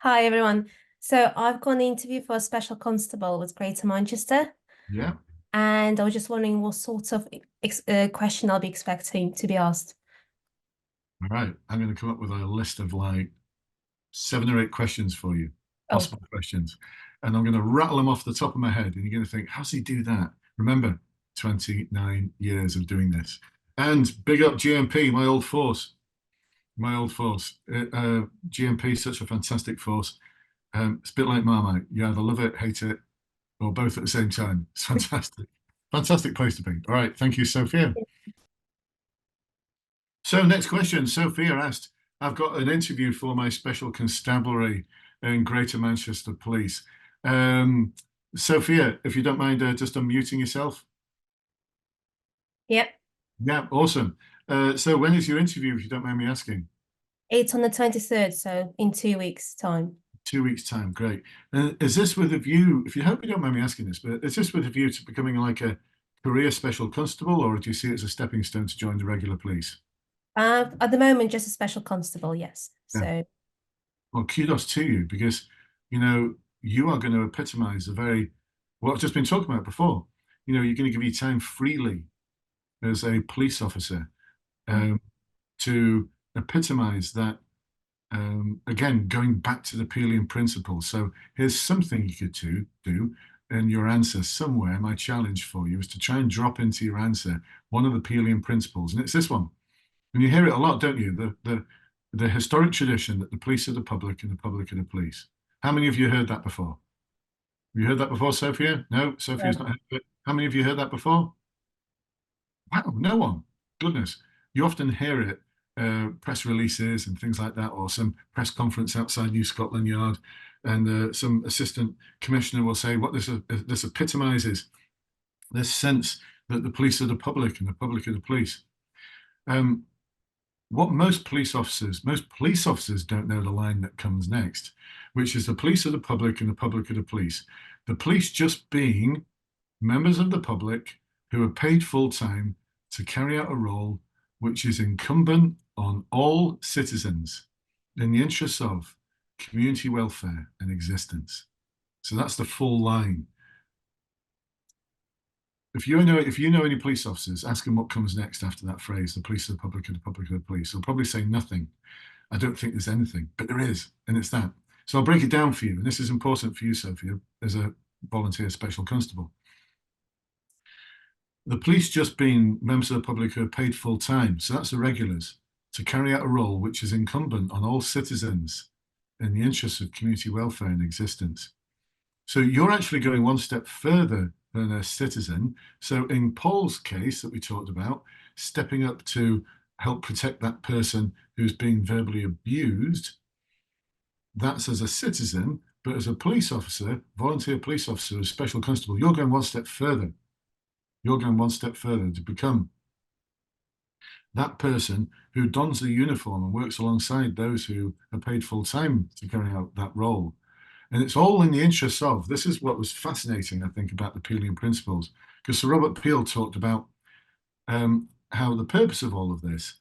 Hi everyone. So I've got an interview for a special constable with Greater Manchester, Yeah. and I was just wondering what sort of question I'll be expecting to be asked. All right. I'm going to come up with a list of like 7 or 8 questions for you, Oh, possible questions. And I'm going to rattle them off the top of my head. And you're going to think, how's he do that? Remember, 29 years of doing this. And big up GMP, my old force. My old force. GMP is such a fantastic force. It's a bit like Marmite. You either love it, hate it, or both at the same time. It's fantastic. Fantastic place to be. All right. Thank you, Sophia. So, next question. Sophia asked, I've got an interview for my Special Constabulary in Greater Manchester Police. Sophia, if you don't mind just unmuting yourself. yep. Yeah, awesome. So, when is your interview, if you don't mind me asking? It's on the 23rd, so in 2 weeks' time. 2 weeks' time. Great. Is this with a view, if you hope you don't mind me asking this, but is this with a view to becoming like a career special constable, or do you see it as a stepping stone to join the regular police? At the moment, just a special constable, yes. Yeah. So, Well, kudos to you because, you are going to epitomize the very, what I've just been talking about before. You're going to give your time freely as a police officer mm, um, to epitomize that, again, going back to the Peelian principle. So here's something you could do in your answer somewhere. My challenge for you is to try and drop into your answer one of the Peelian principles. And it's this one. And you hear it a lot, don't you? The historic tradition that the police are the public and the public are the police. How many of you heard that before? Have you heard that before, Sophia? No, Sophia's no. not heard it. How many of you heard that before? Wow, no one. Goodness. You often hear it, press releases and things like that, or some press conference outside New Scotland Yard, and some assistant commissioner will say what this epitomizes this sense that the police are the public and the public are the police. Um, what most police officers don't know the line that comes next, which is the police are the public and the public are the police. The police just being members of the public who are paid full time to carry out a role which is incumbent on all citizens in the interests of community welfare and existence. So that's the full line. If you know any police officers, ask them what comes next after that phrase, the police are the public and the public are the police. They'll probably say nothing. I don't think there's anything, but there is, and it's that. So I'll break it down for you. And this is important for you, Sophia, as a volunteer special constable. The police just being members of the public who are paid full time, so that's the regulars, to carry out a role which is incumbent on all citizens in the interests of community welfare and existence. So you're actually going one step further than a citizen. So in Paul's case that we talked about, stepping up to help protect that person who's being verbally abused, that's as a citizen, but as a police officer, volunteer police officer, a special constable, you're going one step further. You're going one step further to become that person who dons the uniform and works alongside those who are paid full time to carry out that role. And it's all in the interests of, this is what was fascinating, I think, about the Peelian principles, because Sir Robert Peel talked about how the purpose of all of this,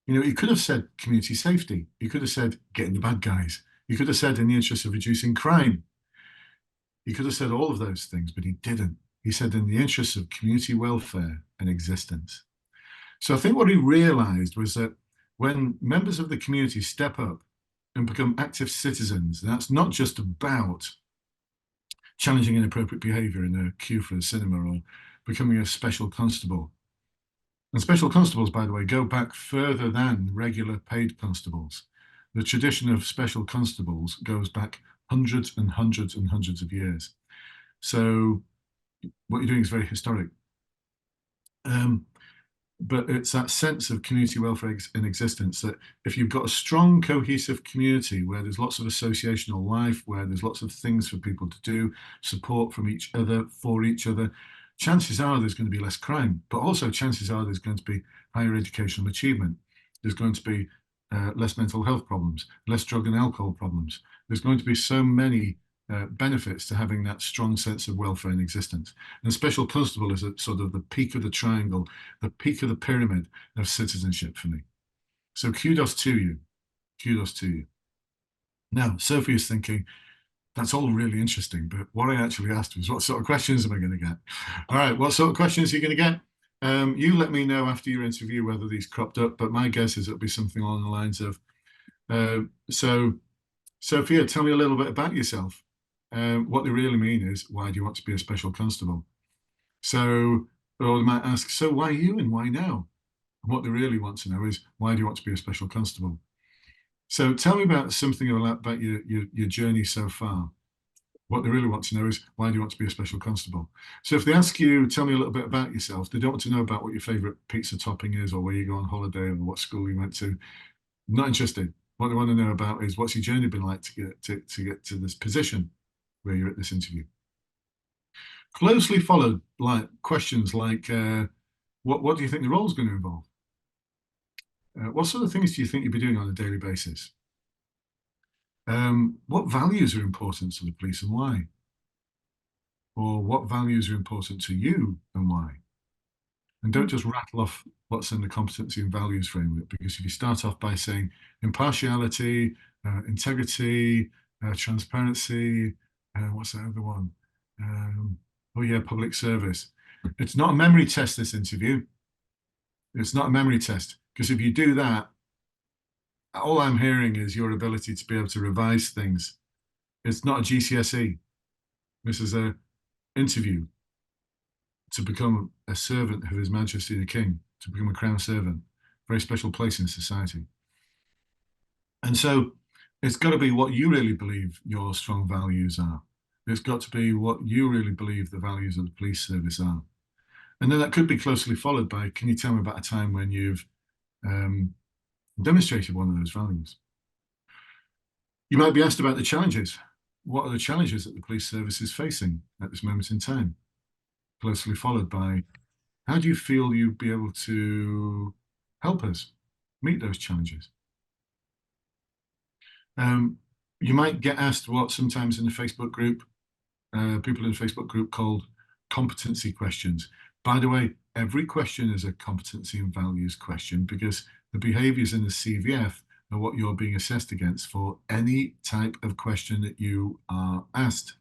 he could have said community safety. He could have said getting the bad guys. He could have said in the interest of reducing crime. He could have said all of those things, but he didn't. He said in the interests of community welfare and existence. So I think what he realized was that when members of the community step up and become active citizens, that's not just about challenging inappropriate behavior in a queue for a cinema or becoming a special constable. And special constables, by the way, go back further than regular paid constables. The tradition of special constables goes back hundreds and hundreds and hundreds of years. So what you're doing is very historic. But it's that sense of community welfare in existence that if you've got a strong, cohesive community where there's lots of associational life, where there's lots of things for people to do, support from each other, for each other, chances are there's going to be less crime, but also chances are there's going to be higher educational achievement. There's going to be less mental health problems, less drug and alcohol problems. There's going to be so many benefits to having that strong sense of welfare in existence. And special constable is at sort of the peak of the triangle, the peak of the pyramid of citizenship for me. So kudos to you. Kudos to you. Now, Sophie is thinking, that's all really interesting, but what I actually asked was, what sort of questions am I going to get? All right, what sort of questions are you going to get? You let me know after your interview whether these cropped up, but my guess is it'll be something along the lines of, so Sophia, tell me a little bit about yourself. What they really mean is, why do you want to be a special constable? So, or they might ask, so why you and why now? And what they really want to know is, why do you want to be a special constable? So tell me about something about your journey so far. What they really want to know is, why do you want to be a special constable? So if they ask you, tell me a little bit about yourself, they don't want to know about what your favorite pizza topping is or where you go on holiday or what school you went to. Not interested. What they want to know about is, what's your journey been like to get to this position where you're at this interview. Closely followed like questions like, what do you think the role is going to involve? What sort of things do you think you'll be doing on a daily basis? What values are important to the police and why? Or what values are important to you and why? And don't just rattle off what's in the competency and values framework, because if you start off by saying impartiality, integrity, transparency, what's that other one? Oh yeah, public service. It's not a memory test, this interview. It's not a memory test, because if you do that, all I'm hearing is your ability to be able to revise things. It's not a GCSE. This is an interview to become a servant of His Majesty the King, to become a crown servant, very special place in society. And so it's got to be what you really believe your strong values are. It's got to be what you really believe the values of the police service are. And then that could be closely followed by, can you tell me about a time when you've demonstrated one of those values? You might be asked about the challenges. What are the challenges that the police service is facing at this moment in time? Closely followed by, how do you feel you'd be able to help us meet those challenges? You might get asked what sometimes in the Facebook group, people in the Facebook group called competency questions. By the way, every question is a competency and values question, because the behaviors in the CVF are what you're being assessed against for any type of question that you are asked.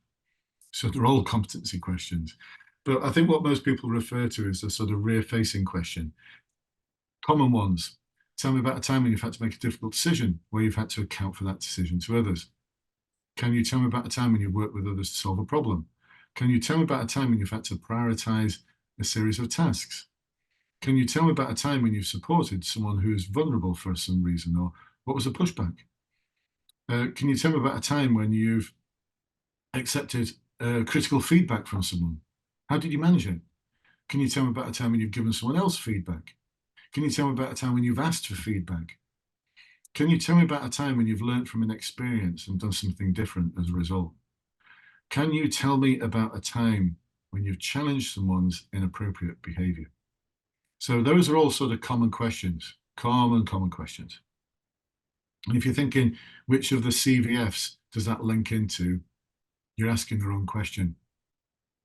So they're all competency questions. But I think what most people refer to is a sort of rear-facing question. Common ones. Tell me about a time when you've had to make a difficult decision, where you've had to account for that decision to others. Can you tell me about a time when you worked with others to solve a problem? Can you tell me about a time when you've had to prioritize a series of tasks? Can you tell me about a time when you've supported someone who is vulnerable for some reason, or what was the pushback? Can you tell me about a time when you've accepted critical feedback from someone? How did you manage it? Can you tell me about a time when you've given someone else feedback? Can you tell me about a time when you've asked for feedback? Can you tell me about a time when you've learned from an experience and done something different as a result? Can you tell me about a time when you've challenged someone's inappropriate behavior? So those are all sort of common questions, common questions. And if you're thinking, which of the CVFs does that link into, you're asking the wrong question.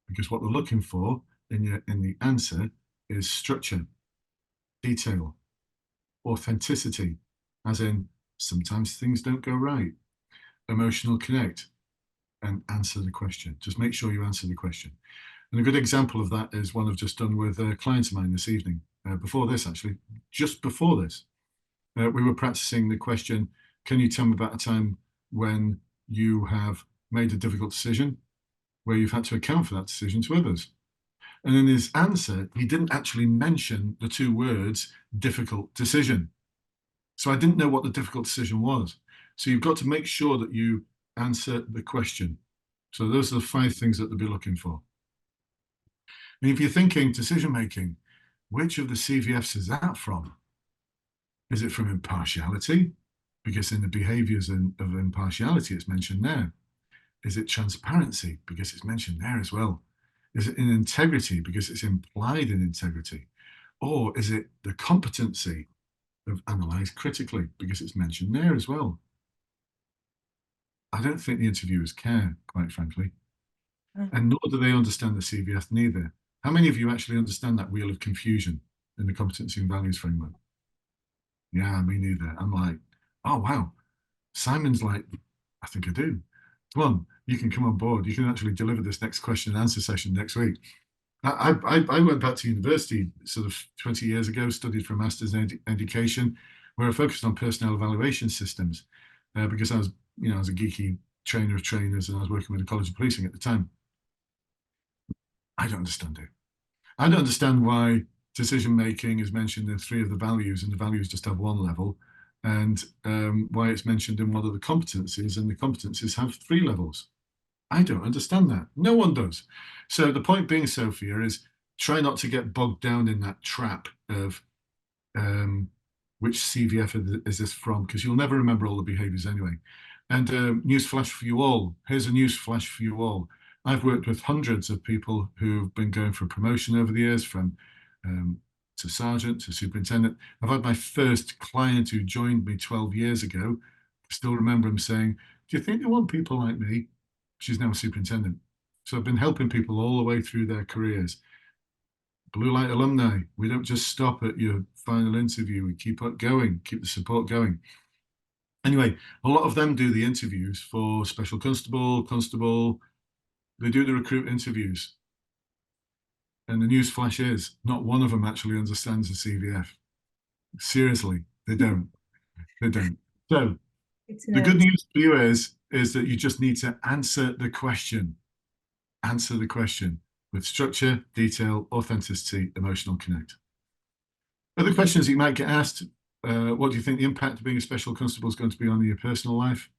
Because what we're looking for in the answer is structure, detail, authenticity, as in sometimes things don't go right, emotional connect, and answer the question. Just make sure you answer the question. And a good example of that is one I've just done with a client of mine this evening. Before this, actually, just before this, we were practicing the question, can you tell me about a time when you have made a difficult decision, where you've had to account for that decision to others? And in his answer, he didn't actually mention the two words difficult decision. So I didn't know what the difficult decision was. So you've got to make sure that you answer the question. So those are the 5 things that they'll be looking for. And if you're thinking decision making, which of the CVFs is that from? Is it from impartiality? Because in the behaviors of impartiality, it's mentioned there. Is it transparency? Because it's mentioned there as well. Is it in integrity? Because it's implied in integrity. Or is it the competency of analyze critically? Because it's mentioned there as well. I don't think the interviewers care, quite frankly. And nor do they understand the CVF neither. How many of you actually understand that wheel of confusion in the competency and values framework? Yeah, me neither. I'm like, oh, wow. Simon's like I think I do. Come on, you can come on board. You can actually deliver this next question and answer session next week. I went back to university sort of 20 years ago, studied for a master's in education, where I focused on personnel evaluation systems because I was a geeky trainer of trainers and I was working with the College of Policing at the time. I don't understand it. I don't understand why decision making is mentioned in 3 of the values and the values just have 1 level, and why it's mentioned in 1 of the competencies and the competencies have 3 levels. I don't understand that. No one does. So the point being, Sophia, is try not to get bogged down in that trap of which CVF is this from, because you'll never remember all the behaviors anyway. And news flash for you all. Here's a news flash for you all. I've worked with hundreds of people who've been going for promotion over the years, from to sergeant to superintendent. I've had my first client who joined me 12 years ago. I still remember him saying, "Do you think they want people like me?" She's now a superintendent. So I've been helping people all the way through their careers. Bluelight alumni, we don't just stop at your final interview. We keep up going, keep the support going. Anyway, a lot of them do the interviews for Special Constable. They do the recruit interviews. And the news flash is, not one of them actually understands the CVF. Seriously, they don't. They don't. So the good news for you is that you just need to answer the question. Answer the question with structure, detail, authenticity, emotional connect. Other questions that you might get asked, what do you think the impact of being a special constable is going to be on your personal life?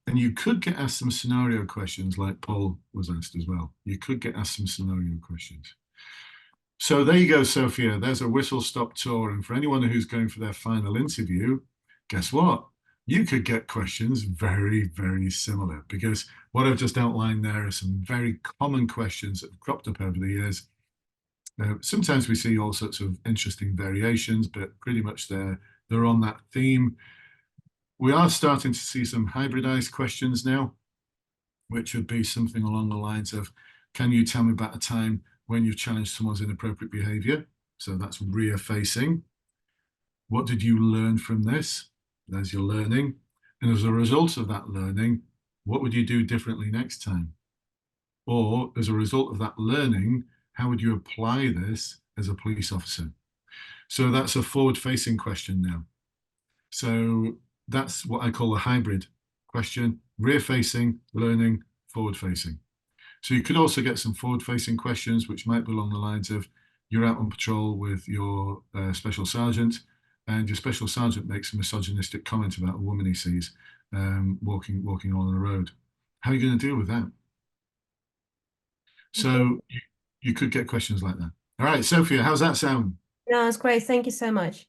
And you could get asked some scenario questions like Paul was asked as well. You could get asked some scenario questions. So there you go, Sophia. There's a whistle-stop tour. And for anyone who's going for their final interview, guess what? You could get questions very, very similar, because what I've just outlined there are some very common questions that have cropped up over the years. Sometimes we see all sorts of interesting variations, but pretty much they're on that theme. We are starting to see some hybridized questions now, which would be something along the lines of, can you tell me about a time when you've challenged someone's inappropriate behavior? So that's rear facing. What did you learn from this? There's your learning. And as a result of that learning, what would you do differently next time? Or as a result of that learning, how would you apply this as a police officer? So that's a forward-facing question now. So that's what I call a hybrid question: rear-facing, learning, forward-facing. So you could also get some forward-facing questions, which might be along the lines of, you're out on patrol with your special sergeant, and your special sergeant makes a misogynistic comment about a woman he sees walking along the road. How are you going to deal with that? So you could get questions like that. All right, Sophia, how's that sound? No, it's great. Thank you so much.